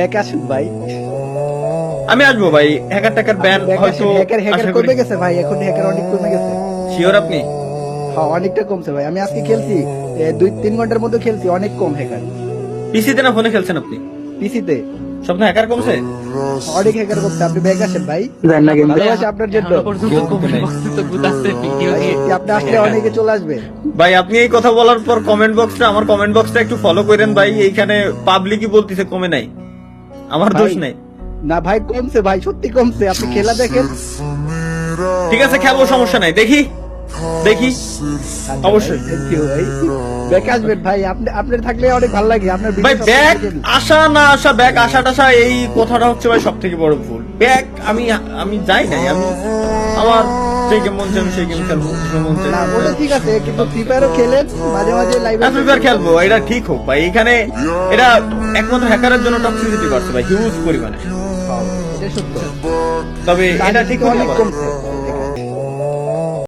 Back আসেন ভাই। আমি আসবো ভাই। হ্যাকার ট্যাকার ব্যান হয়তো হ্যাকার কমে গেছে ভাই, এখন হ্যাকার অনেক কমে গেছে। শিওর আপনি? হ্যাঁ অনেকটা কমছে ভাই, আমি আজকে খেলছি 2-3 ঘন্টার মধ্যে খেলছি, অনেক কম হ্যাকার। পিসিতে না ফোনে খেলছেন আপনি? পিসিতে সপ্তাহে হ্যাকার কমছে? অনেক হ্যাকার কমছে। আপনি ব্যাক আসেন ভাই, ভালোবাসি আপনার জন্য। আপনি আসলে অনেকে চলে আসবে ভাই আপনি এই কথা বলার পর আমার কমেন্ট বক্সটা একটু ফলো করেন ভাই। এইখানে পাবলিকই বলতিছে কমে নাই, আমার দোষ নাই। না ভাই, কমছে ভাই, সত্যি কমছে। আপনি খেলা দেখেন। ঠিক আছে খেলবো, সমস্যা নাই। দেখি অবশ্যই ভাই ব্যাক আসবেন ভাই, আপনার থাকলে অনেক ভালো লাগে। আপনার ভাই ব্যাগ আসা না আসা, ব্যাগ আসা টাসা এই কথাটা হচ্ছে ভাই সব থেকে বড় ভুল। ব্যাগ আমি যাই নাই, আমি আমার যে গেম মন চাই আমি সেই গেম খেলবো। না ওটা ঠিক আছে, কিন্তু ফ্রি ফায়ারও খেলেন মাঝে মাঝে লাইভে। ফ্রি ফায়ার খেলবো, এটা ঠিক হোক ভাই। এখানে এটা একমাত্র হ্যাকারের জন্য টক্সিসিটি বাড়ছে ভাই, হিউজ পরিমাণে। এটা সত্য, তবে এটা ঠিক অনেক অনেক কমছে।